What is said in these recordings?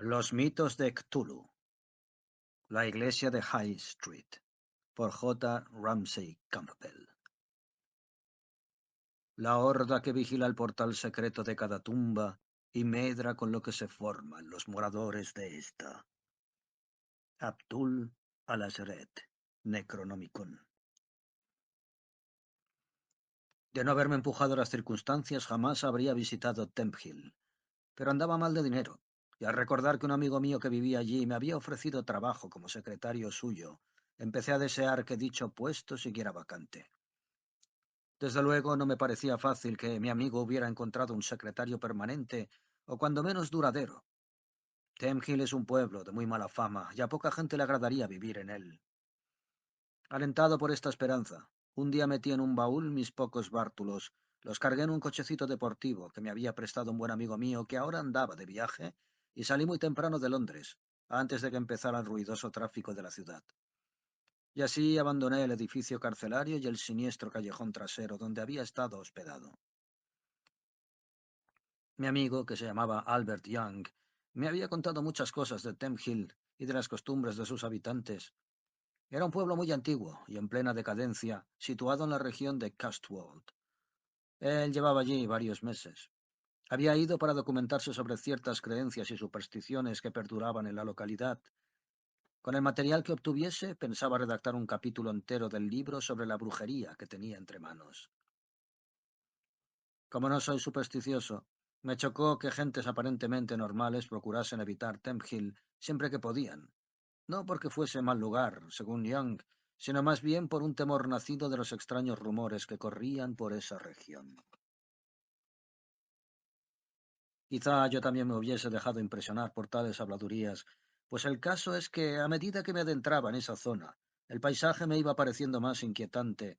Los mitos de Cthulhu. La iglesia de High Street. Por J. Ramsay Campbell. La horda que vigila el portal secreto de cada tumba y medra con lo que se forman los moradores de esta. Abdul al-Azred, Necronomicon. De no haberme empujado las circunstancias, jamás habría visitado Temple, pero andaba mal de dinero, y al recordar que un amigo mío que vivía allí me había ofrecido trabajo como secretario suyo, empecé a desear que dicho puesto siguiera vacante. Desde luego no me parecía fácil que mi amigo hubiera encontrado un secretario permanente, o cuando menos duradero. Themhill es un pueblo de muy mala fama, y a poca gente le agradaría vivir en él. Alentado por esta esperanza, un día metí en un baúl mis pocos bártulos, los cargué en un cochecito deportivo que me había prestado un buen amigo mío que ahora andaba de viaje, y salí muy temprano de Londres, antes de que empezara el ruidoso tráfico de la ciudad. Y así abandoné el edificio carcelario y el siniestro callejón trasero donde había estado hospedado. Mi amigo, que se llamaba Albert Young, me había contado muchas cosas de Themhill y de las costumbres de sus habitantes. Era un pueblo muy antiguo y en plena decadencia, situado en la región de Castwold. Él llevaba allí varios meses. Había ido para documentarse sobre ciertas creencias y supersticiones que perduraban en la localidad. Con el material que obtuviese, pensaba redactar un capítulo entero del libro sobre la brujería que tenía entre manos. Como no soy supersticioso, me chocó que gentes aparentemente normales procurasen evitar Themhill siempre que podían, no porque fuese mal lugar, según Young, sino más bien por un temor nacido de los extraños rumores que corrían por esa región. Quizá yo también me hubiese dejado impresionar por tales habladurías, pues el caso es que a medida que me adentraba en esa zona, el paisaje me iba pareciendo más inquietante.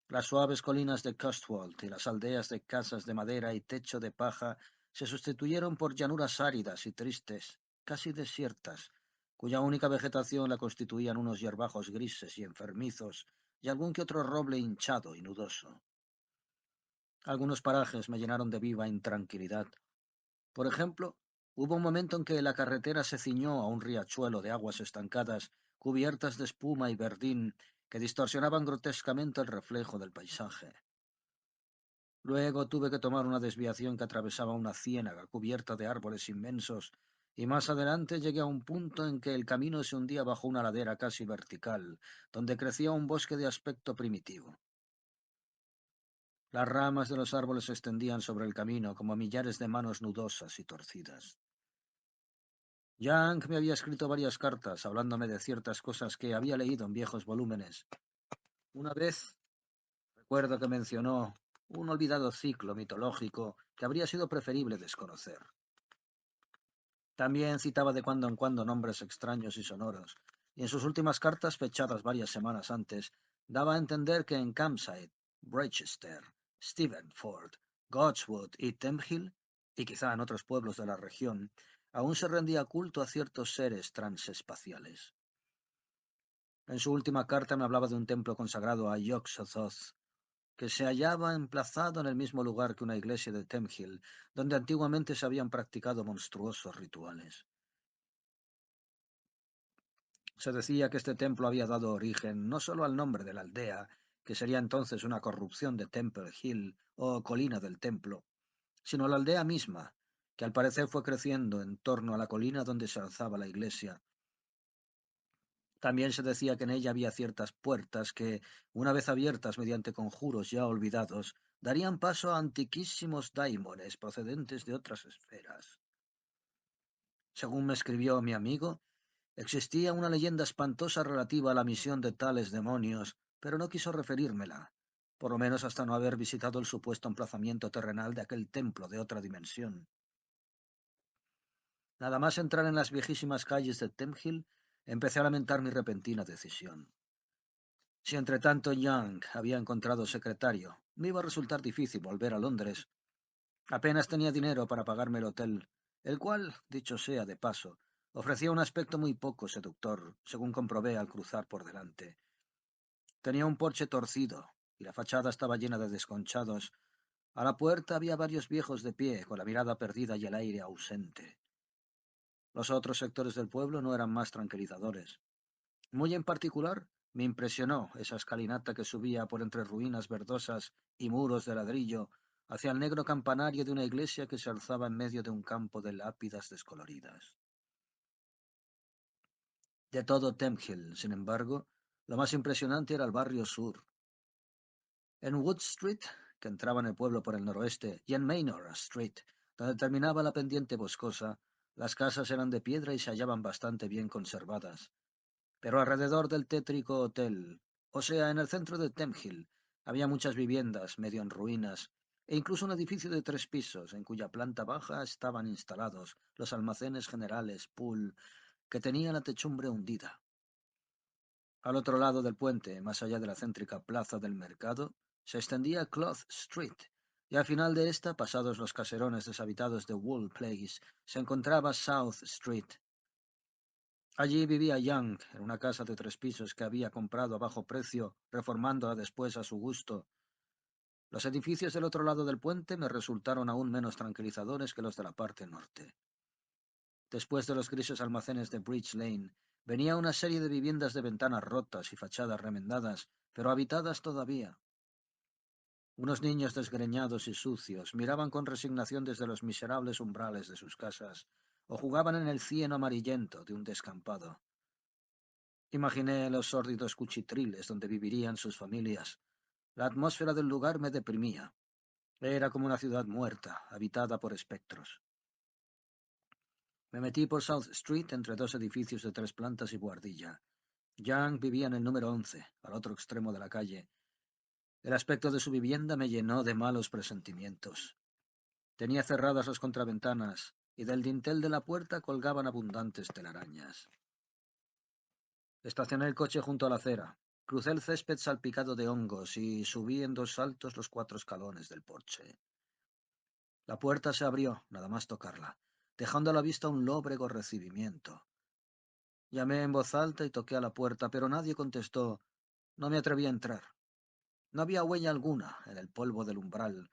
Las suaves colinas de Cotswold y las aldeas de casas de madera y techo de paja se sustituyeron por llanuras áridas y tristes, casi desiertas, cuya única vegetación la constituían unos hierbajos grises y enfermizos y algún que otro roble hinchado y nudoso. Algunos parajes me llenaron de viva intranquilidad. Por ejemplo, hubo un momento en que la carretera se ciñó a un riachuelo de aguas estancadas, cubiertas de espuma y verdín, que distorsionaban grotescamente el reflejo del paisaje. Luego tuve que tomar una desviación que atravesaba una ciénaga cubierta de árboles inmensos, y más adelante llegué a un punto en que el camino se hundía bajo una ladera casi vertical, donde crecía un bosque de aspecto primitivo. Las ramas de los árboles se extendían sobre el camino como millares de manos nudosas y torcidas. Young me había escrito varias cartas hablándome de ciertas cosas que había leído en viejos volúmenes. Una vez recuerdo que mencionó un olvidado ciclo mitológico que habría sido preferible desconocer. También citaba de cuando en cuando nombres extraños y sonoros, y en sus últimas cartas, fechadas varias semanas antes, daba a entender que en Campside, Breachester, Stevenford, Godswood y Themhill, y quizá en otros pueblos de la región, aún se rendía culto a ciertos seres transespaciales. En su última carta me hablaba de un templo consagrado a Yog-Sothoth, que se hallaba emplazado en el mismo lugar que una iglesia de Themhill, donde antiguamente se habían practicado monstruosos rituales. Se decía que este templo había dado origen no solo al nombre de la aldea, que sería entonces una corrupción de Temple Hill o Colina del Templo, sino a la aldea misma, que al parecer fue creciendo en torno a la colina donde se alzaba la iglesia. También se decía que en ella había ciertas puertas que, una vez abiertas mediante conjuros ya olvidados, darían paso a antiquísimos daimones procedentes de otras esferas. Según me escribió mi amigo, existía una leyenda espantosa relativa a la misión de tales demonios, pero no quiso referírmela, por lo menos hasta no haber visitado el supuesto emplazamiento terrenal de aquel templo de otra dimensión. Nada más entrar en las viejísimas calles de Themhill, empecé a lamentar mi repentina decisión. Si entre tanto Young había encontrado secretario, me iba a resultar difícil volver a Londres. Apenas tenía dinero para pagarme el hotel, el cual, dicho sea de paso, ofrecía un aspecto muy poco seductor, según comprobé al cruzar por delante. Tenía un porche torcido, y la fachada estaba llena de desconchados. A la puerta había varios viejos de pie, con la mirada perdida y el aire ausente. Los otros sectores del pueblo no eran más tranquilizadores. Muy en particular, me impresionó esa escalinata que subía por entre ruinas verdosas y muros de ladrillo hacia el negro campanario de una iglesia que se alzaba en medio de un campo de lápidas descoloridas. De todo Hill, sin embargo, lo más impresionante era el barrio sur. En Wood Street, que entraba en el pueblo por el noroeste, y en Manor Street, donde terminaba la pendiente boscosa, las casas eran de piedra y se hallaban bastante bien conservadas. Pero alrededor del tétrico hotel, o sea, en el centro de Hill, había muchas viviendas medio en ruinas, e incluso un edificio de 3 pisos, en cuya planta baja estaban instalados los almacenes generales Pool, que tenían la techumbre hundida. Al otro lado del puente, más allá de la céntrica plaza del mercado, se extendía Cloth Street, y al final de esta, pasados los caserones deshabitados de Wool Place, se encontraba South Street. Allí vivía Young, en una casa de 3 pisos que había comprado a bajo precio, reformándola después a su gusto. Los edificios del otro lado del puente me resultaron aún menos tranquilizadores que los de la parte norte. Después de los grises almacenes de Bridge Lane, venía una serie de viviendas de ventanas rotas y fachadas remendadas, pero habitadas todavía. Unos niños desgreñados y sucios miraban con resignación desde los miserables umbrales de sus casas, o jugaban en el cieno amarillento de un descampado. Imaginé los sórdidos cuchitriles donde vivirían sus familias. La atmósfera del lugar me deprimía. Era como una ciudad muerta, habitada por espectros. Me metí por South Street entre 2 edificios de 3 plantas y buhardilla. Young vivía en el número 11, al otro extremo de la calle. El aspecto de su vivienda me llenó de malos presentimientos. Tenía cerradas las contraventanas, y del dintel de la puerta colgaban abundantes telarañas. Estacioné el coche junto a la acera. Crucé el césped salpicado de hongos y subí en 2 saltos los 4 escalones del porche. La puerta se abrió, nada más tocarla, dejando a la vista un lóbrego recibimiento. Llamé en voz alta y toqué a la puerta, pero nadie contestó. No me atreví a entrar. No había huella alguna en el polvo del umbral,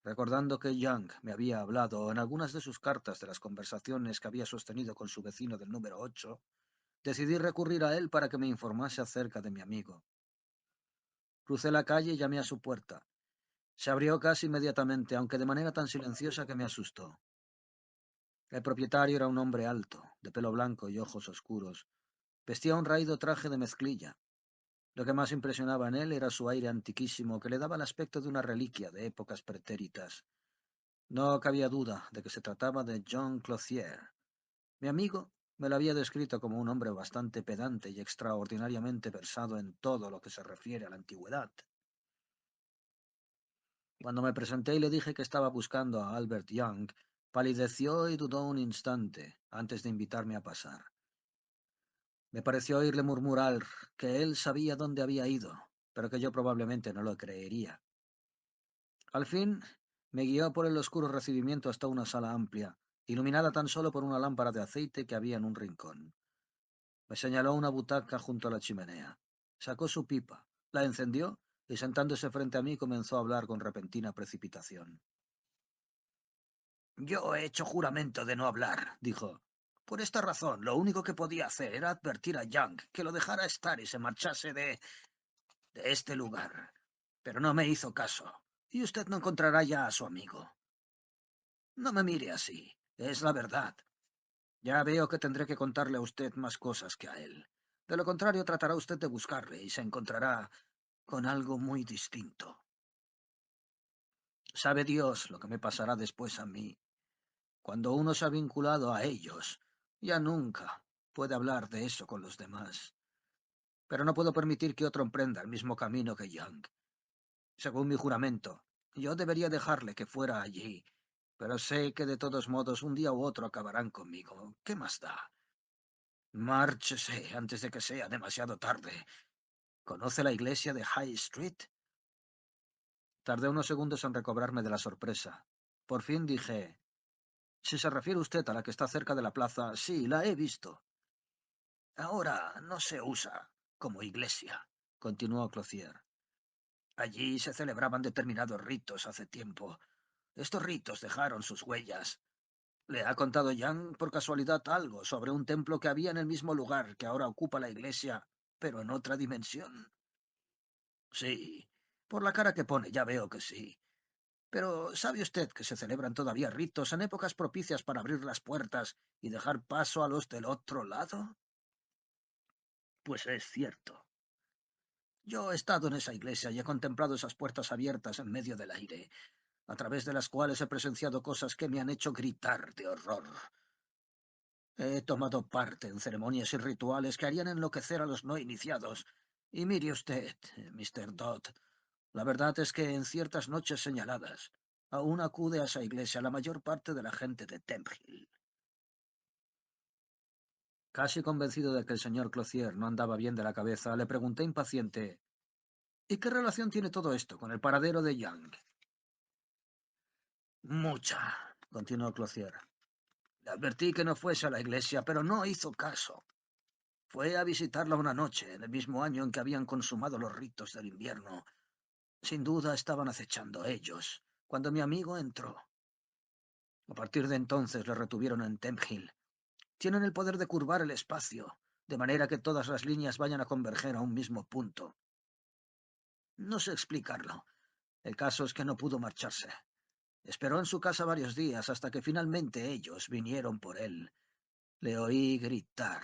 recordando que Young me había hablado en algunas de sus cartas de las conversaciones que había sostenido con su vecino del número 8. Decidí recurrir a él para que me informase acerca de mi amigo. Crucé la calle y llamé a su puerta. Se abrió casi inmediatamente, aunque de manera tan silenciosa que me asustó. El propietario era un hombre alto, de pelo blanco y ojos oscuros. Vestía un raído traje de mezclilla. Lo que más impresionaba en él era su aire antiquísimo, que le daba el aspecto de una reliquia de épocas pretéritas. No cabía duda de que se trataba de John Clothier. Mi amigo me lo había descrito como un hombre bastante pedante y extraordinariamente versado en todo lo que se refiere a la antigüedad. Cuando me presenté y le dije que estaba buscando a Albert Young, palideció y dudó un instante antes de invitarme a pasar. Me pareció oírle murmurar que él sabía dónde había ido, pero que yo probablemente no lo creería. Al fin, me guió por el oscuro recibimiento hasta una sala amplia, iluminada tan solo por una lámpara de aceite que había en un rincón. Me señaló una butaca junto a la chimenea. Sacó su pipa, la encendió y sentándose frente a mí comenzó a hablar con repentina precipitación. Yo he hecho juramento de no hablar, dijo. Por esta razón, lo único que podía hacer era advertir a Young que lo dejara estar y se marchase de este lugar. Pero no me hizo caso, y usted no encontrará ya a su amigo. No me mire así, es la verdad. Ya veo que tendré que contarle a usted más cosas que a él. De lo contrario, tratará usted de buscarle y se encontrará con algo muy distinto. Sabe Dios lo que me pasará después a mí. Cuando uno se ha vinculado a ellos, ya nunca puede hablar de eso con los demás. Pero no puedo permitir que otro emprenda el mismo camino que Young. Según mi juramento, yo debería dejarle que fuera allí, pero sé que de todos modos un día u otro acabarán conmigo. ¿Qué más da? Márchese antes de que sea demasiado tarde. ¿Conoce la iglesia de High Street? Tardé unos segundos en recobrarme de la sorpresa. Por fin dije, si se refiere usted a la que está cerca de la plaza, sí, la he visto. Ahora no se usa como iglesia, continuó Clothier. Allí se celebraban determinados ritos hace tiempo. Estos ritos dejaron sus huellas. ¿Le ha contado Yang por casualidad algo sobre un templo que había en el mismo lugar que ahora ocupa la iglesia, pero en otra dimensión? Sí, por la cara que pone ya veo que sí. Pero ¿sabe usted que se celebran todavía ritos en épocas propicias para abrir las puertas y dejar paso a los del otro lado? Pues es cierto. Yo he estado en esa iglesia y he contemplado esas puertas abiertas en medio del aire, a través de las cuales he presenciado cosas que me han hecho gritar de horror. He tomado parte en ceremonias y rituales que harían enloquecer a los no iniciados. Y mire usted, Mr. Dodd, la verdad es que en ciertas noches señaladas, aún acude a esa iglesia la mayor parte de la gente de Temple. Casi convencido de que el señor Clothier no andaba bien de la cabeza, le pregunté impaciente, ¿y qué relación tiene todo esto con el paradero de Young? Mucha, continuó Clothier. Le advertí que no fuese a la iglesia, pero no hizo caso. Fue a visitarla una noche, en el mismo año en que habían consumado los ritos del invierno. Sin duda estaban acechando ellos, cuando mi amigo entró. A partir de entonces le retuvieron en Temple. Tienen el poder de curvar el espacio, de manera que todas las líneas vayan a converger a un mismo punto. No sé explicarlo. El caso es que no pudo marcharse. Esperó en su casa varios días hasta que finalmente ellos vinieron por él. Le oí gritar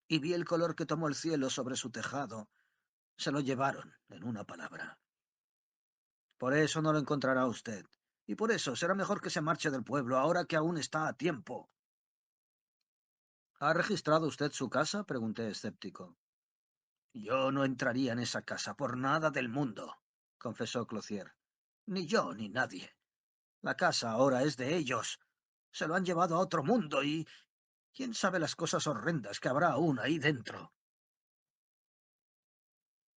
y vi el color que tomó el cielo sobre su tejado. Se lo llevaron, en una palabra. Por eso no lo encontrará usted. Y por eso será mejor que se marche del pueblo ahora que aún está a tiempo. ¿Ha registrado usted su casa? Pregunté escéptico. Yo no entraría en esa casa por nada del mundo, confesó Clothier. Ni yo ni nadie. La casa ahora es de ellos. Se lo han llevado a otro mundo y quién sabe las cosas horrendas que habrá aún ahí dentro.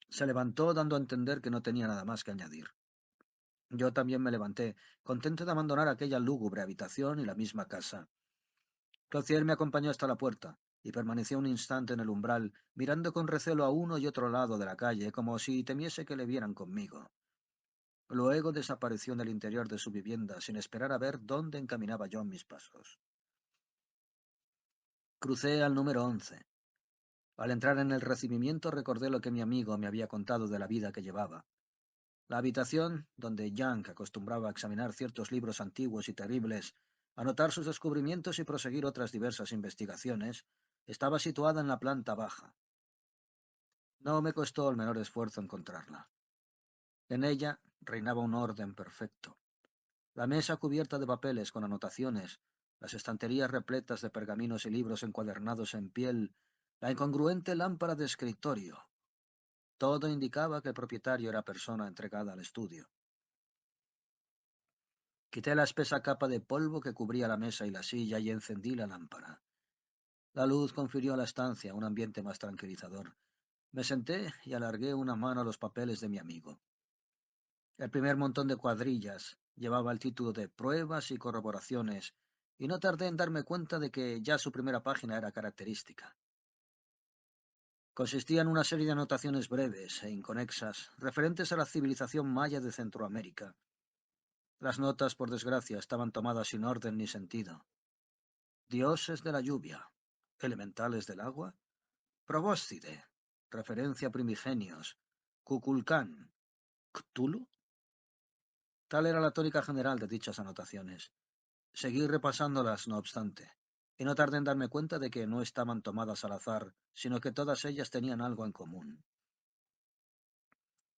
Se levantó dando a entender que no tenía nada más que añadir. Yo también me levanté, contento de abandonar aquella lúgubre habitación y la misma casa. Clothier me acompañó hasta la puerta y permaneció un instante en el umbral, mirando con recelo a uno y otro lado de la calle, como si temiese que le vieran conmigo. Luego desapareció en el interior de su vivienda, sin esperar a ver dónde encaminaba yo mis pasos. Crucé al número 11. Al entrar en el recibimiento recordé lo que mi amigo me había contado de la vida que llevaba. La habitación, donde Young acostumbraba a examinar ciertos libros antiguos y terribles, anotar sus descubrimientos y proseguir otras diversas investigaciones, estaba situada en la planta baja. No me costó el menor esfuerzo encontrarla. En ella reinaba un orden perfecto. La mesa cubierta de papeles con anotaciones, las estanterías repletas de pergaminos y libros encuadernados en piel, la incongruente lámpara de escritorio. Todo indicaba que el propietario era persona entregada al estudio. Quité la espesa capa de polvo que cubría la mesa y la silla y encendí la lámpara. La luz confirió a la estancia un ambiente más tranquilizador. Me senté y alargué una mano a los papeles de mi amigo. El primer montón de cuadrillas llevaba el título de Pruebas y corroboraciones, y no tardé en darme cuenta de que ya su primera página era característica. Consistía en una serie de anotaciones breves e inconexas referentes a la civilización maya de Centroamérica. Las notas, por desgracia, estaban tomadas sin orden ni sentido. Dioses de la lluvia, elementales del agua, probóscide, referencia a primigenios, Kukulcán, Cthulhu. Tal era la tónica general de dichas anotaciones. Seguí repasándolas, no obstante, y no tardé en darme cuenta de que no estaban tomadas al azar, sino que todas ellas tenían algo en común.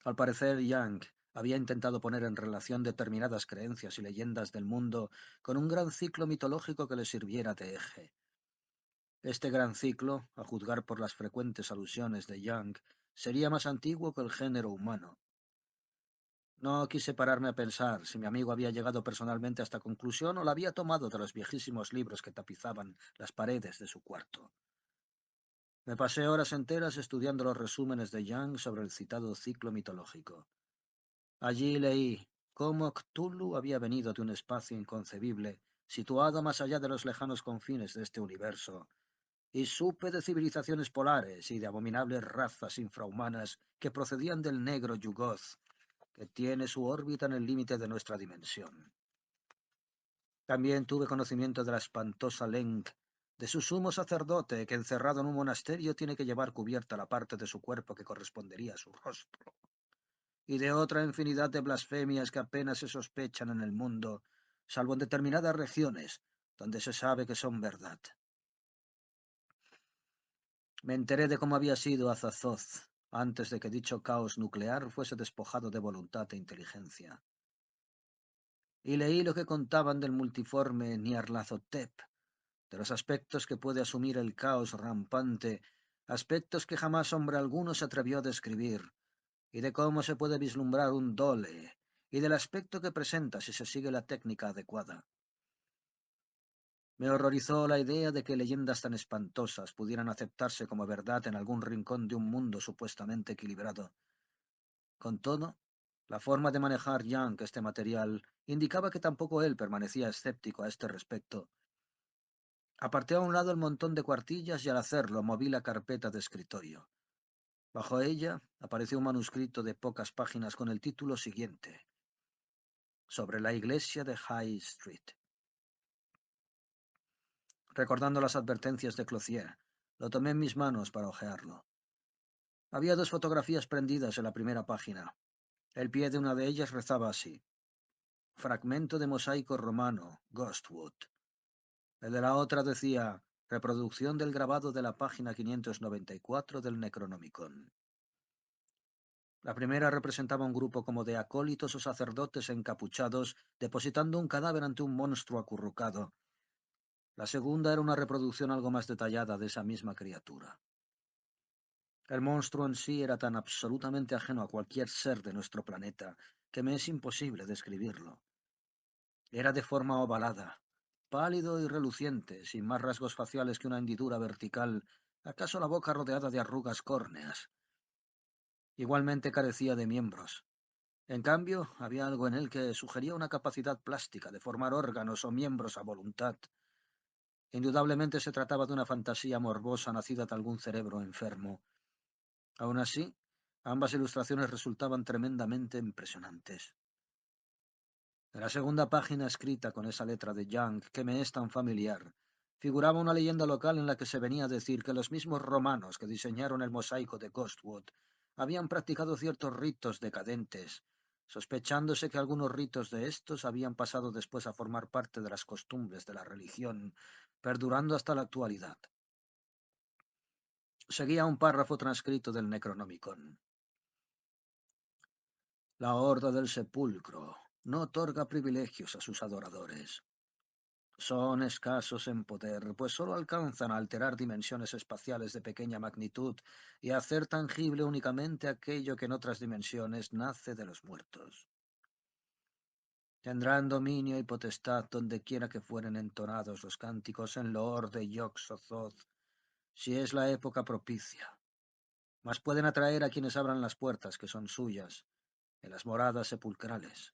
Al parecer, Young había intentado poner en relación determinadas creencias y leyendas del mundo con un gran ciclo mitológico que le sirviera de eje. Este gran ciclo, a juzgar por las frecuentes alusiones de Young, sería más antiguo que el género humano. No quise pararme a pensar si mi amigo había llegado personalmente a esta conclusión o la había tomado de los viejísimos libros que tapizaban las paredes de su cuarto. Me pasé horas enteras estudiando los resúmenes de Young sobre el citado ciclo mitológico. Allí leí cómo Cthulhu había venido de un espacio inconcebible, situado más allá de los lejanos confines de este universo, y supe de civilizaciones polares y de abominables razas infrahumanas que procedían del negro Yugoth, que tiene su órbita en el límite de nuestra dimensión. También tuve conocimiento de la espantosa Leng, de su sumo sacerdote que encerrado en un monasterio tiene que llevar cubierta la parte de su cuerpo que correspondería a su rostro, y de otra infinidad de blasfemias que apenas se sospechan en el mundo, salvo en determinadas regiones, donde se sabe que son verdad. Me enteré de cómo había sido Azathoth antes de que dicho caos nuclear fuese despojado de voluntad e inteligencia. Y leí lo que contaban del multiforme Nyarlathotep, de los aspectos que puede asumir el caos rampante, aspectos que jamás hombre alguno se atrevió a describir, y de cómo se puede vislumbrar un dole, y del aspecto que presenta si se sigue la técnica adecuada. Me horrorizó la idea de que leyendas tan espantosas pudieran aceptarse como verdad en algún rincón de un mundo supuestamente equilibrado. Con todo, la forma de manejar Young este material indicaba que tampoco él permanecía escéptico a este respecto. Aparté a un lado el montón de cuartillas y al hacerlo moví la carpeta de escritorio. Bajo ella apareció un manuscrito de pocas páginas con el título siguiente: Sobre la iglesia de High Street. Recordando las advertencias de Clothier, lo tomé en mis manos para hojearlo. Había dos fotografías prendidas en la primera página. El pie de una de ellas rezaba así: Fragmento de mosaico romano, Ghostwood. El de la otra decía: Reproducción del grabado de la página 594 del Necronomicon. La primera representaba un grupo como de acólitos o sacerdotes encapuchados depositando un cadáver ante un monstruo acurrucado. La segunda era una reproducción algo más detallada de esa misma criatura. El monstruo en sí era tan absolutamente ajeno a cualquier ser de nuestro planeta que me es imposible describirlo. Era de forma ovalada, pálido y reluciente, sin más rasgos faciales que una hendidura vertical, acaso la boca rodeada de arrugas córneas. Igualmente carecía de miembros. En cambio, había algo en él que sugería una capacidad plástica de formar órganos o miembros a voluntad. Indudablemente se trataba de una fantasía morbosa nacida de algún cerebro enfermo. Aun así, ambas ilustraciones resultaban tremendamente impresionantes. En la segunda página, escrita con esa letra de Young que me es tan familiar, figuraba una leyenda local en la que se venía a decir que los mismos romanos que diseñaron el mosaico de Ghostwood habían practicado ciertos ritos decadentes, sospechándose que algunos ritos de estos habían pasado después a formar parte de las costumbres de la religión, perdurando hasta la actualidad. Seguía un párrafo transcrito del Necronomicon. La Horda del Sepulcro no otorga privilegios a sus adoradores. Son escasos en poder, pues solo alcanzan a alterar dimensiones espaciales de pequeña magnitud y a hacer tangible únicamente aquello que en otras dimensiones nace de los muertos. Tendrán dominio y potestad donde quiera que fueren entonados los cánticos en loor de Yog-Sothoth, si es la época propicia. Mas pueden atraer a quienes abran las puertas que son suyas, en las moradas sepulcrales.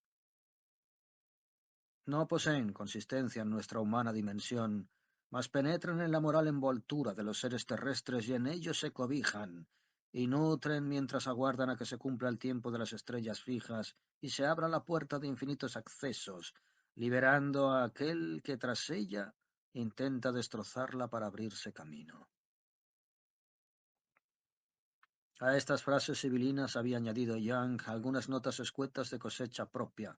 No poseen consistencia en nuestra humana dimensión, mas penetran en la moral envoltura de los seres terrestres y en ellos se cobijan, y nutren mientras aguardan a que se cumpla el tiempo de las estrellas fijas y se abra la puerta de infinitos accesos, liberando a aquel que tras ella intenta destrozarla para abrirse camino. A estas frases sibilinas había añadido Young algunas notas escuetas de cosecha propia.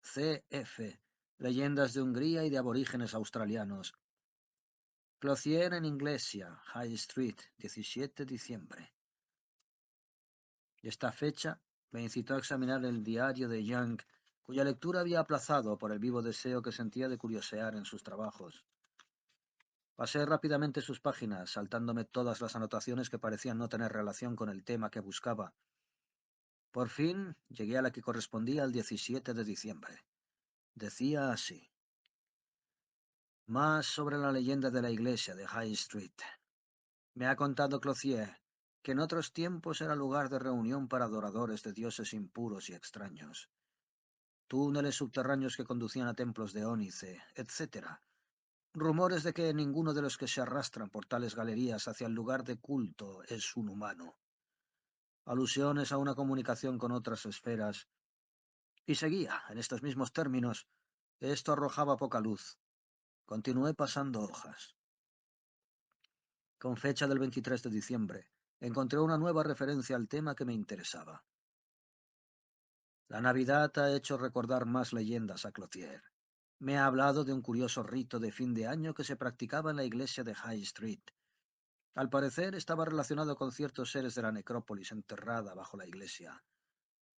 C.F. Leyendas de Hungría y de aborígenes australianos. Clothier en Inglesia, High Street, 17 diciembre. Esta fecha me incitó a examinar el diario de Young, cuya lectura había aplazado por el vivo deseo que sentía de curiosear en sus trabajos. Pasé rápidamente sus páginas, saltándome todas las anotaciones que parecían no tener relación con el tema que buscaba. Por fin llegué a la que correspondía al 17 de diciembre. Decía así: Más sobre la leyenda de la iglesia de High Street. Me ha contado Clothier que en otros tiempos era lugar de reunión para adoradores de dioses impuros y extraños. Túneles subterráneos que conducían a templos de ónice, etc. Rumores de que ninguno de los que se arrastran por tales galerías hacia el lugar de culto es un humano. Alusiones a una comunicación con otras esferas. Y seguía, en estos mismos términos, Esto arrojaba poca luz. Continué pasando hojas. Con fecha del 23 de diciembre, encontré una nueva referencia al tema que me interesaba. La Navidad ha hecho recordar más leyendas a Clothier. Me ha hablado de un curioso rito de fin de año que se practicaba en la iglesia de High Street. Al parecer estaba relacionado con ciertos seres de la necrópolis enterrada bajo la iglesia.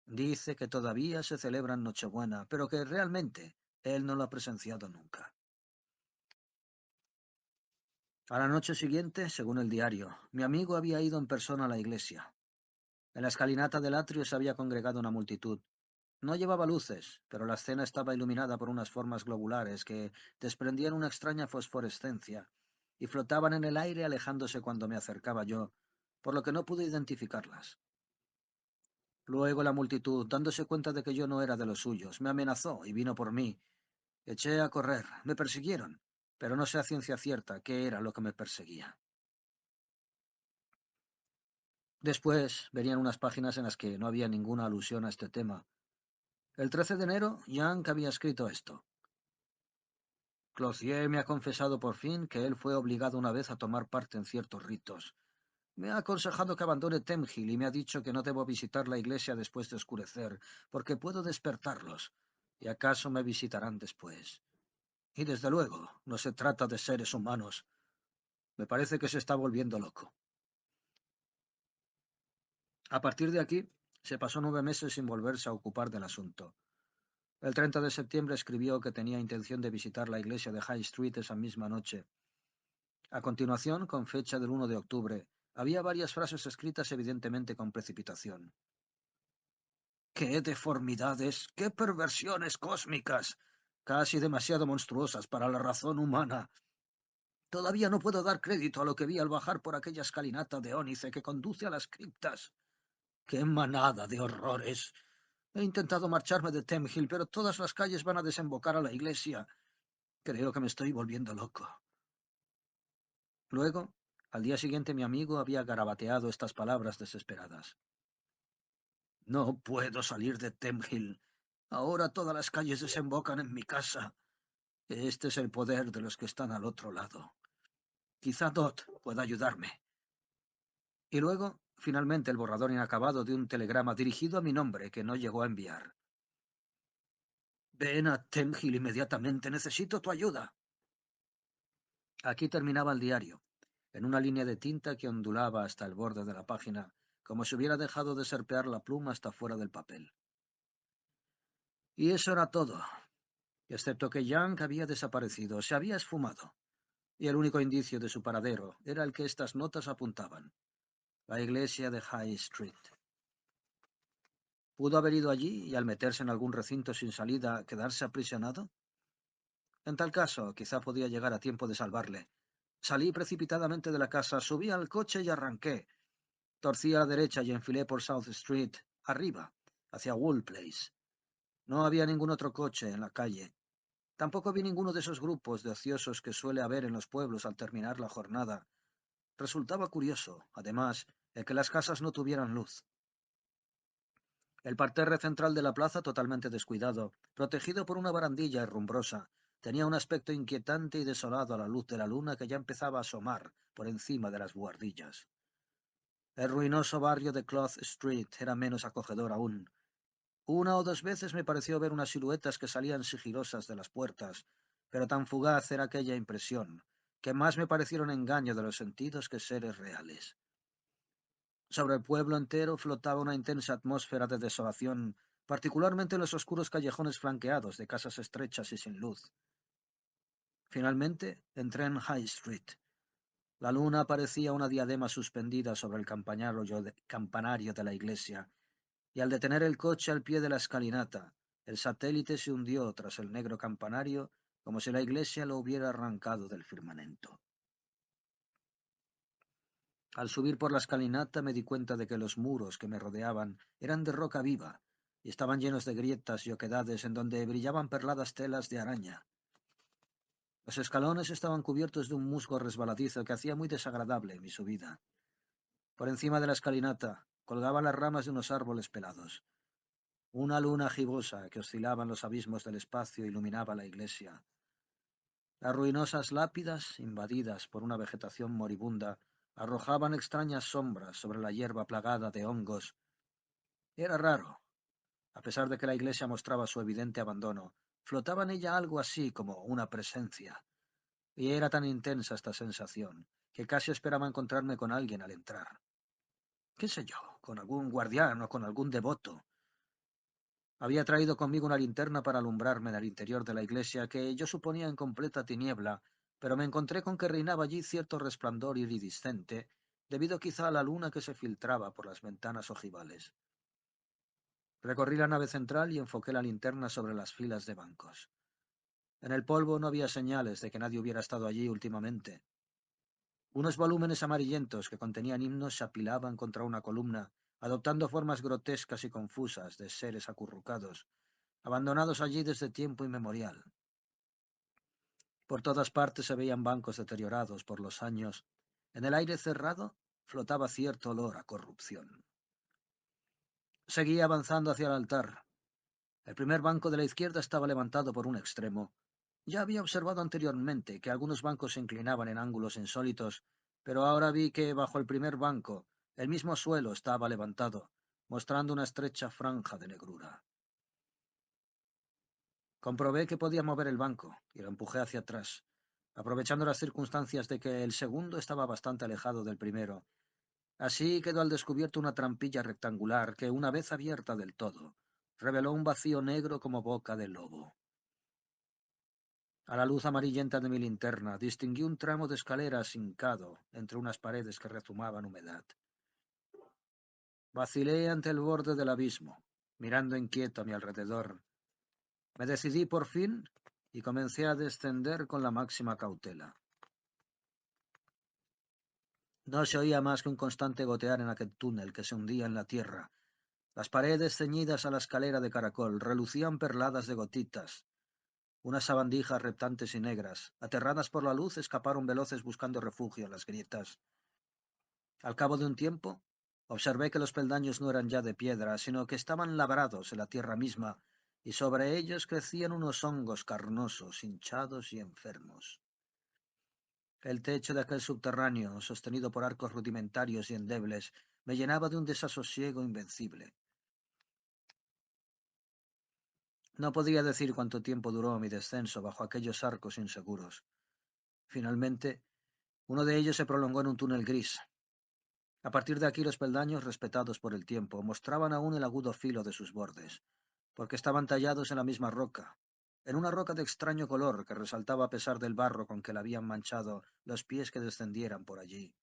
Dice que todavía se celebra en Nochebuena, pero que realmente él no lo ha presenciado nunca. A la noche siguiente, según el diario, mi amigo había ido en persona a la iglesia. En la escalinata del atrio se había congregado una multitud. No llevaba luces, pero la escena estaba iluminada por unas formas globulares que desprendían una extraña fosforescencia y flotaban en el aire alejándose cuando me acercaba yo, por lo que no pude identificarlas. Luego la multitud, dándose cuenta de que yo no era de los suyos, me amenazó y vino por mí. Eché a correr, me persiguieron, pero no sé a ciencia cierta qué era lo que me perseguía. Después venían unas páginas en las que no había ninguna alusión a este tema. El 13 de enero, Young había escrito esto. Clothier me ha confesado por fin que él fue obligado una vez a tomar parte en ciertos ritos. Me ha aconsejado que abandone Temhill y me ha dicho que no debo visitar la iglesia después de oscurecer, porque puedo despertarlos, y acaso me visitarán después. Y desde luego, no se trata de seres humanos. Me parece que se está volviendo loco. A partir de aquí, se pasó 9 meses sin volverse a ocupar del asunto. El 30 de septiembre escribió que tenía intención de visitar la iglesia de High Street esa misma noche. A continuación, con fecha del 1 de octubre, había varias frases escritas evidentemente con precipitación. ¡Qué deformidades! ¡Qué perversiones cósmicas! Casi demasiado monstruosas para la razón humana. Todavía no puedo dar crédito a lo que vi al bajar por aquella escalinata de ónice que conduce a las criptas. ¡Qué manada de horrores! He intentado marcharme de Temhill, pero todas las calles van a desembocar a la iglesia. Creo que me estoy volviendo loco. Luego, al día siguiente mi amigo había garabateado estas palabras desesperadas. No puedo salir de Temhill. Ahora todas las calles desembocan en mi casa. Este es el poder de los que están al otro lado. Quizá Dot pueda ayudarme. Y luego, finalmente, el borrador inacabado de un telegrama dirigido a mi nombre que no llegó a enviar. Ven a Temhill inmediatamente. Necesito tu ayuda. Aquí terminaba el diario, en una línea de tinta que ondulaba hasta el borde de la página, como si hubiera dejado de serpear la pluma hasta fuera del papel. Y eso era todo, excepto que Young había desaparecido, se había esfumado, y el único indicio de su paradero era el que estas notas apuntaban, la iglesia de High Street. ¿Pudo haber ido allí y al meterse en algún recinto sin salida quedarse aprisionado? En tal caso, quizá podía llegar a tiempo de salvarle. Salí precipitadamente de la casa, subí al coche y arranqué. Torcí a la derecha y enfilé por South Street, arriba, hacia Wool Place. No había ningún otro coche en la calle. Tampoco vi ninguno de esos grupos de ociosos que suele haber en los pueblos al terminar la jornada. Resultaba curioso, además, el que las casas no tuvieran luz. El parterre central de la plaza, totalmente descuidado, protegido por una barandilla herrumbrosa, tenía un aspecto inquietante y desolado a la luz de la luna que ya empezaba a asomar por encima de las buhardillas. El ruinoso barrio de Cloth Street era menos acogedor aún. Una o dos veces me pareció ver unas siluetas que salían sigilosas de las puertas, pero tan fugaz era aquella impresión, que más me parecieron engaño de los sentidos que seres reales. Sobre el pueblo entero flotaba una intensa atmósfera de desolación, particularmente en los oscuros callejones flanqueados de casas estrechas y sin luz. Finalmente entré en High Street. La luna parecía una diadema suspendida sobre el campanario de la iglesia, y al detener el coche al pie de la escalinata, el satélite se hundió tras el negro campanario como si la iglesia lo hubiera arrancado del firmamento. Al subir por la escalinata me di cuenta de que los muros que me rodeaban eran de roca viva y estaban llenos de grietas y oquedades en donde brillaban perladas telas de araña. Los escalones estaban cubiertos de un musgo resbaladizo que hacía muy desagradable mi subida. Por encima de la escalinata colgaban las ramas de unos árboles pelados. Una luna gibosa que oscilaba en los abismos del espacio iluminaba la iglesia. Las ruinosas lápidas, invadidas por una vegetación moribunda, arrojaban extrañas sombras sobre la hierba plagada de hongos. Era raro. A pesar de que la iglesia mostraba su evidente abandono, flotaba en ella algo así como una presencia. Y era tan intensa esta sensación, que casi esperaba encontrarme con alguien al entrar. ¿Qué sé yo? Con algún guardián o con algún devoto. Había traído conmigo una linterna para alumbrarme en el interior de la iglesia, que yo suponía en completa tiniebla, pero me encontré con que reinaba allí cierto resplandor iridiscente, debido quizá a la luna que se filtraba por las ventanas ojivales. Recorrí la nave central y enfoqué la linterna sobre las filas de bancos. En el polvo no había señales de que nadie hubiera estado allí últimamente. Unos volúmenes amarillentos que contenían himnos se apilaban contra una columna, adoptando formas grotescas y confusas de seres acurrucados, abandonados allí desde tiempo inmemorial. Por todas partes se veían bancos deteriorados por los años. En el aire cerrado flotaba cierto olor a corrupción. Seguía avanzando hacia el altar. El primer banco de la izquierda estaba levantado por un extremo. Ya había observado anteriormente que algunos bancos se inclinaban en ángulos insólitos, pero ahora vi que bajo el primer banco el mismo suelo estaba levantado, mostrando una estrecha franja de negrura. Comprobé que podía mover el banco y lo empujé hacia atrás, aprovechando las circunstancias de que el segundo estaba bastante alejado del primero. Así quedó al descubierto una trampilla rectangular que, una vez abierta del todo, reveló un vacío negro como boca de lobo. A la luz amarillenta de mi linterna distinguí un tramo de escaleras hincado entre unas paredes que rezumaban humedad. Vacilé ante el borde del abismo, mirando inquieto a mi alrededor. Me decidí por fin y comencé a descender con la máxima cautela. No se oía más que un constante gotear en aquel túnel que se hundía en la tierra. Las paredes ceñidas a la escalera de caracol relucían perladas de gotitas. Unas sabandijas reptantes y negras, aterradas por la luz, escaparon veloces buscando refugio en las grietas. Al cabo de un tiempo, observé que los peldaños no eran ya de piedra, sino que estaban labrados en la tierra misma, y sobre ellos crecían unos hongos carnosos, hinchados y enfermos. El techo de aquel subterráneo, sostenido por arcos rudimentarios y endebles, me llenaba de un desasosiego invencible. No podía decir cuánto tiempo duró mi descenso bajo aquellos arcos inseguros. Finalmente, uno de ellos se prolongó en un túnel gris. A partir de aquí los peldaños, respetados por el tiempo, mostraban aún el agudo filo de sus bordes, porque estaban tallados en la misma roca, en una roca de extraño color que resaltaba a pesar del barro con que la habían manchado los pies que descendieran por allí.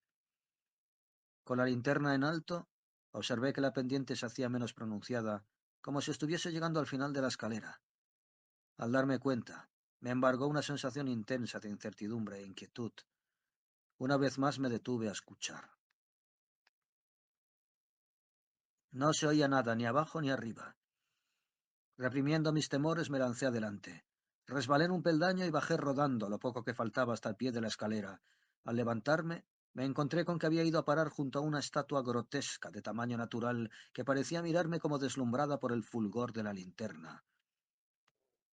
Con la linterna en alto, observé que la pendiente se hacía menos pronunciada, como si estuviese llegando al final de la escalera. Al darme cuenta, me embargó una sensación intensa de incertidumbre e inquietud. Una vez más me detuve a escuchar. No se oía nada, ni abajo ni arriba. Reprimiendo mis temores, me lancé adelante. Resbalé en un peldaño y bajé rodando lo poco que faltaba hasta el pie de la escalera. Al levantarme, me encontré con que había ido a parar junto a una estatua grotesca de tamaño natural que parecía mirarme como deslumbrada por el fulgor de la linterna.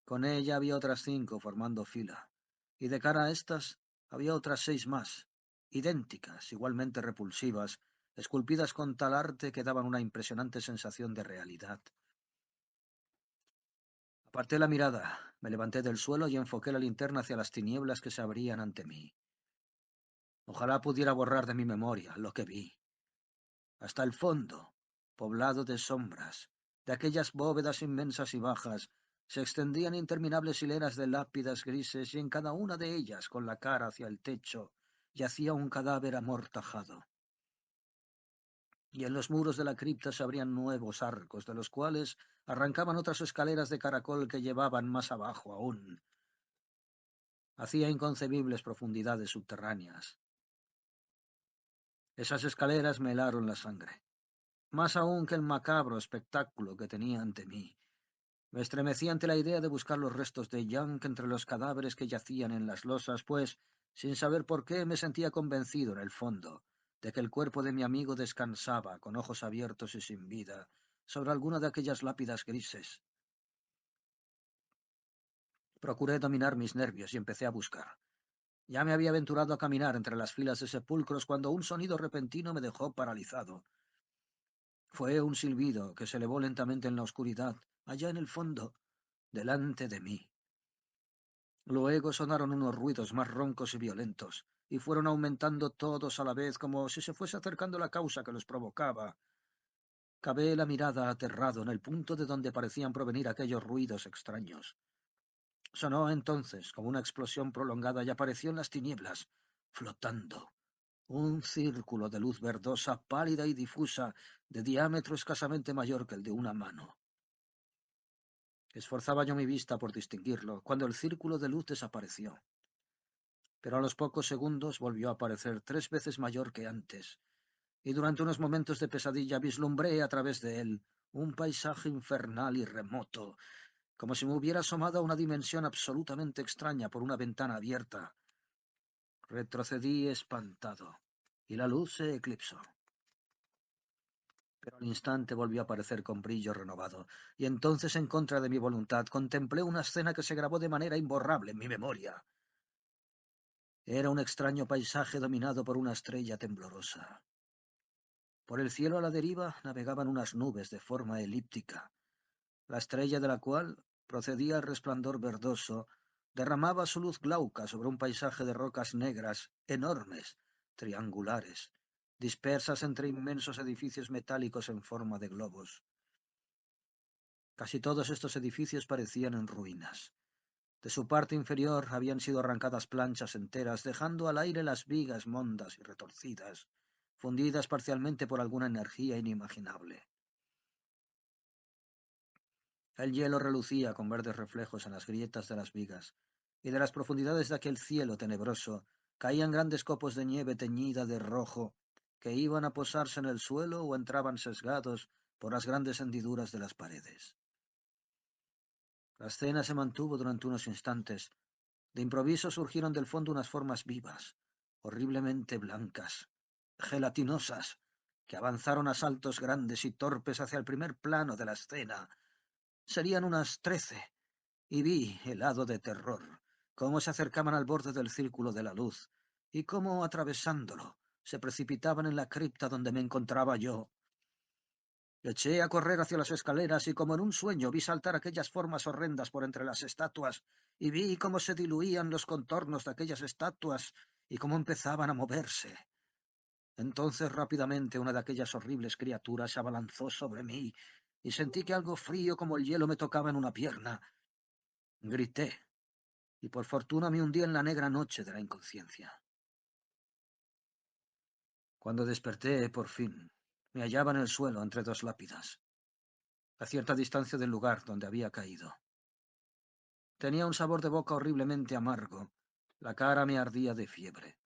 Con ella había otras 5 formando fila, y de cara a estas había otras 6 más, idénticas, igualmente repulsivas, esculpidas con tal arte que daban una impresionante sensación de realidad. Aparté la mirada, me levanté del suelo y enfoqué la linterna hacia las tinieblas que se abrían ante mí. Ojalá pudiera borrar de mi memoria lo que vi. Hasta el fondo, poblado de sombras, de aquellas bóvedas inmensas y bajas, se extendían interminables hileras de lápidas grises y en cada una de ellas, con la cara hacia el techo, yacía un cadáver amortajado. Y en los muros de la cripta se abrían nuevos arcos, de los cuales arrancaban otras escaleras de caracol que llevaban más abajo aún. Hacía inconcebibles profundidades subterráneas. Esas escaleras me helaron la sangre, más aún que el macabro espectáculo que tenía ante mí. Me estremecí ante la idea de buscar los restos de Young entre los cadáveres que yacían en las losas, pues, sin saber por qué, me sentía convencido en el fondo de que el cuerpo de mi amigo descansaba, con ojos abiertos y sin vida, sobre alguna de aquellas lápidas grises. Procuré dominar mis nervios y empecé a buscar. Ya me había aventurado a caminar entre las filas de sepulcros cuando un sonido repentino me dejó paralizado. Fue un silbido que se elevó lentamente en la oscuridad, allá en el fondo, delante de mí. Luego sonaron unos ruidos más roncos y violentos, y fueron aumentando todos a la vez como si se fuese acercando la causa que los provocaba. Cavé la mirada aterrado en el punto de donde parecían provenir aquellos ruidos extraños. Sonó entonces como una explosión prolongada y apareció en las tinieblas, flotando. Un círculo de luz verdosa, pálida y difusa, de diámetro escasamente mayor que el de una mano. Esforzaba yo mi vista por distinguirlo, cuando el círculo de luz desapareció. Pero a los pocos segundos volvió a aparecer 3 veces mayor que antes, y durante unos momentos de pesadilla vislumbré a través de él un paisaje infernal y remoto, como si me hubiera asomado a una dimensión absolutamente extraña por una ventana abierta. Retrocedí espantado, y la luz se eclipsó. Pero al instante volvió a aparecer con brillo renovado, y entonces, en contra de mi voluntad, contemplé una escena que se grabó de manera imborrable en mi memoria. Era un extraño paisaje dominado por una estrella temblorosa. Por el cielo a la deriva navegaban unas nubes de forma elíptica. La estrella de la cual procedía el resplandor verdoso, derramaba su luz glauca sobre un paisaje de rocas negras, enormes, triangulares, dispersas entre inmensos edificios metálicos en forma de globos. Casi todos estos edificios parecían en ruinas. De su parte inferior habían sido arrancadas planchas enteras, dejando al aire las vigas mondas y retorcidas, fundidas parcialmente por alguna energía inimaginable. El hielo relucía con verdes reflejos en las grietas de las vigas, y de las profundidades de aquel cielo tenebroso caían grandes copos de nieve teñida de rojo, que iban a posarse en el suelo o entraban sesgados por las grandes hendiduras de las paredes. La escena se mantuvo durante unos instantes. De improviso surgieron del fondo unas formas vivas, horriblemente blancas, gelatinosas, que avanzaron a saltos grandes y torpes hacia el primer plano de la escena. Serían unas 13, y vi, helado de terror, cómo se acercaban al borde del círculo de la luz, y cómo, atravesándolo, se precipitaban en la cripta donde me encontraba yo. Eché a correr hacia las escaleras y como en un sueño vi saltar aquellas formas horrendas por entre las estatuas, y vi cómo se diluían los contornos de aquellas estatuas y cómo empezaban a moverse. Entonces rápidamente una de aquellas horribles criaturas se abalanzó sobre mí y sentí que algo frío como el hielo me tocaba en una pierna. Grité, y por fortuna me hundí en la negra noche de la inconsciencia. Cuando desperté, por fin, me hallaba en el suelo entre dos lápidas, a cierta distancia del lugar donde había caído. Tenía un sabor de boca horriblemente amargo. La cara me ardía de fiebre.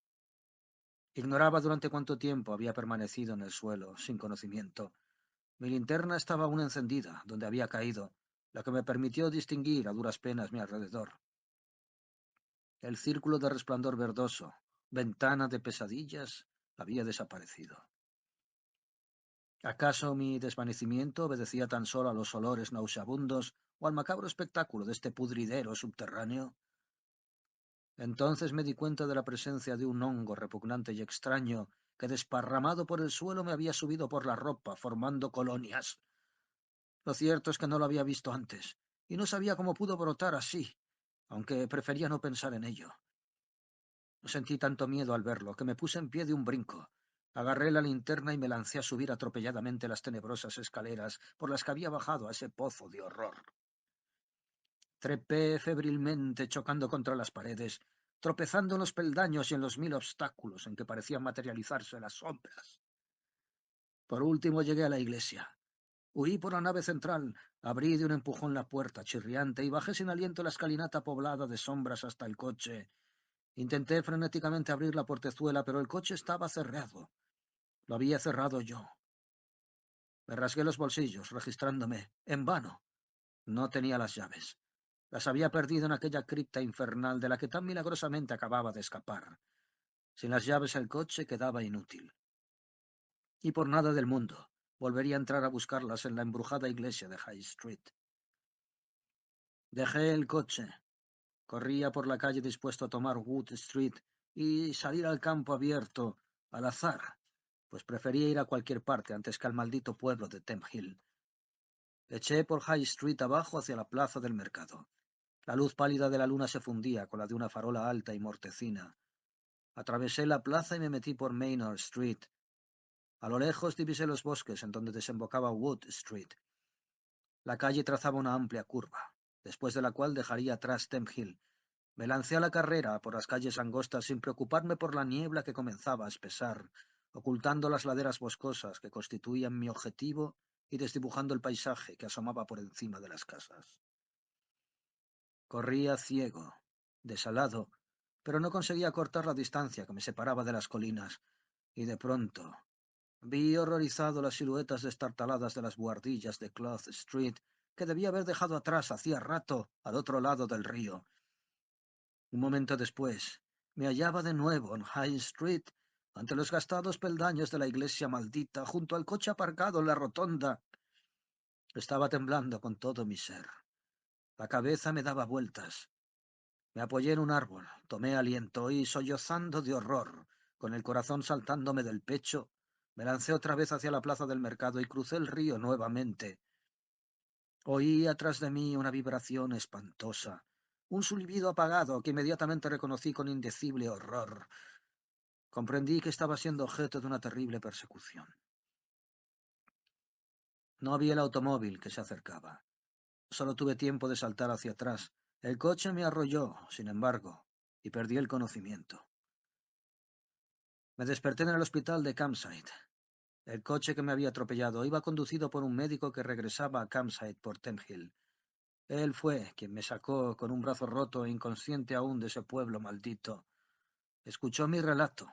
Ignoraba durante cuánto tiempo había permanecido en el suelo, sin conocimiento. Mi linterna estaba aún encendida, donde había caído, la que me permitió distinguir a duras penas mi alrededor. El círculo de resplandor verdoso, ventana de pesadillas, había desaparecido. ¿Acaso mi desvanecimiento obedecía tan solo a los olores nauseabundos o al macabro espectáculo de este pudridero subterráneo? Entonces me di cuenta de la presencia de un hongo repugnante y extraño que, desparramado por el suelo, me había subido por la ropa, formando colonias. Lo cierto es que no lo había visto antes, y no sabía cómo pudo brotar así, aunque prefería no pensar en ello. Sentí tanto miedo al verlo que me puse en pie de un brinco. Agarré la linterna y me lancé a subir atropelladamente las tenebrosas escaleras por las que había bajado a ese pozo de horror. Trepé febrilmente, chocando contra las paredes, tropezando en los peldaños y en los 1000 obstáculos en que parecían materializarse las sombras. Por último llegué a la iglesia. Huí por la nave central, abrí de un empujón la puerta chirriante y bajé sin aliento la escalinata poblada de sombras hasta el coche. Intenté frenéticamente abrir la portezuela, pero el coche estaba cerrado. Lo había cerrado yo. Me rasgué los bolsillos, registrándome. En vano. No tenía las llaves. Las había perdido en aquella cripta infernal de la que tan milagrosamente acababa de escapar. Sin las llaves el coche quedaba inútil. Y por nada del mundo volvería a entrar a buscarlas en la embrujada iglesia de High Street. Dejé el coche. Corría por la calle dispuesto a tomar Wood Street y salir al campo abierto al azar, pues prefería ir a cualquier parte antes que al maldito pueblo de Temp Hill. Eché por High Street abajo hacia la plaza del mercado. La luz pálida de la luna se fundía con la de una farola alta y mortecina. Atravesé la plaza y me metí por Maynard Street. A lo lejos divisé los bosques en donde desembocaba Wood Street. La calle trazaba una amplia curva, después de la cual dejaría atrás Temp Hill. Me lancé a la carrera por las calles angostas sin preocuparme por la niebla que comenzaba a espesar, ocultando las laderas boscosas que constituían mi objetivo y desdibujando el paisaje que asomaba por encima de las casas. Corría ciego, desalado, pero no conseguía cortar la distancia que me separaba de las colinas, y de pronto vi horrorizado las siluetas destartaladas de las buhardillas de Cloth Street que debía haber dejado atrás hacía rato al otro lado del río. Un momento después, me hallaba de nuevo en High Street, ante los gastados peldaños de la iglesia maldita, junto al coche aparcado en la rotonda. Estaba temblando con todo mi ser. La cabeza me daba vueltas. Me apoyé en un árbol, tomé aliento y, sollozando de horror, con el corazón saltándome del pecho, me lancé otra vez hacia la plaza del mercado y crucé el río nuevamente. Oí atrás de mí una vibración espantosa, un silbido apagado que inmediatamente reconocí con indecible horror. Comprendí que estaba siendo objeto de una terrible persecución. No vi el automóvil que se acercaba. Solo tuve tiempo de saltar hacia atrás. El coche me arrolló, sin embargo, y perdí el conocimiento. Me desperté en el hospital de Campside. El coche que me había atropellado iba conducido por un médico que regresaba a Campside por Temp Hill. Él fue quien me sacó con un brazo roto e inconsciente aún de ese pueblo maldito. Escuchó mi relato,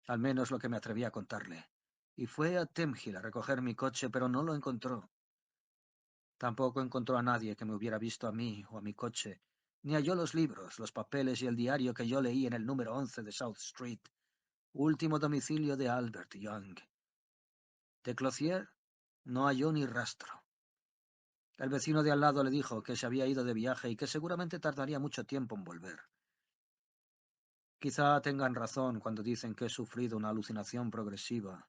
al menos lo que me atreví a contarle, y fue a Temp Hill a recoger mi coche, pero no lo encontró. Tampoco encontró a nadie que me hubiera visto a mí o a mi coche, ni halló los libros, los papeles y el diario que yo leí en el número 11 de South Street, último domicilio de Albert Young. De Clothier no halló ni rastro. El vecino de al lado le dijo que se había ido de viaje y que seguramente tardaría mucho tiempo en volver. Quizá tengan razón cuando dicen que he sufrido una alucinación progresiva.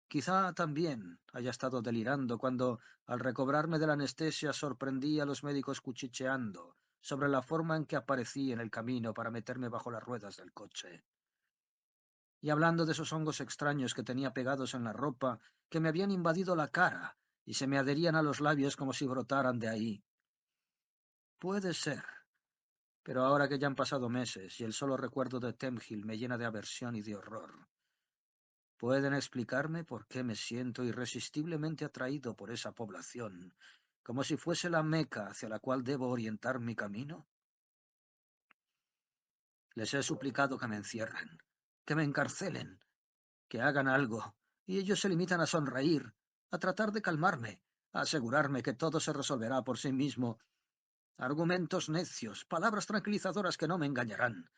Quizá también haya estado delirando cuando, al recobrarme de la anestesia, sorprendí a los médicos cuchicheando sobre la forma en que aparecí en el camino para meterme bajo las ruedas del coche. Y hablando de esos hongos extraños que tenía pegados en la ropa, que me habían invadido la cara y se me adherían a los labios como si brotaran de ahí. Puede ser, pero ahora que ya han pasado meses y el solo recuerdo de Temp Hill me llena de aversión y de horror, ¿pueden explicarme por qué me siento irresistiblemente atraído por esa población, como si fuese la Meca hacia la cual debo orientar mi camino? Les he suplicado que me encierren, que me encarcelen, que hagan algo, y ellos se limitan a sonreír, a tratar de calmarme, a asegurarme que todo se resolverá por sí mismo. Argumentos necios, palabras tranquilizadoras que no me engañarán.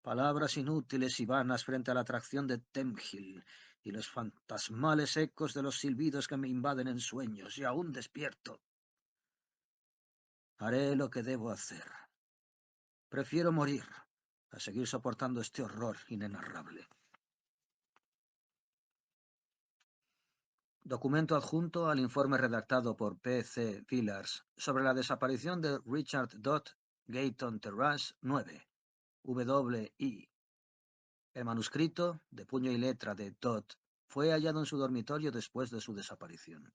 Palabras inútiles y vanas frente a la atracción de Temp Hill y los fantasmales ecos de los silbidos que me invaden en sueños y aún despierto. Haré lo que debo hacer. Prefiero morir a seguir soportando este horror inenarrable. Documento adjunto al informe redactado por P. C. Villars sobre la desaparición de Richard Dodd, Gayton Terrace 9, W.I. El manuscrito, de puño y letra de Dodd, fue hallado en su dormitorio después de su desaparición.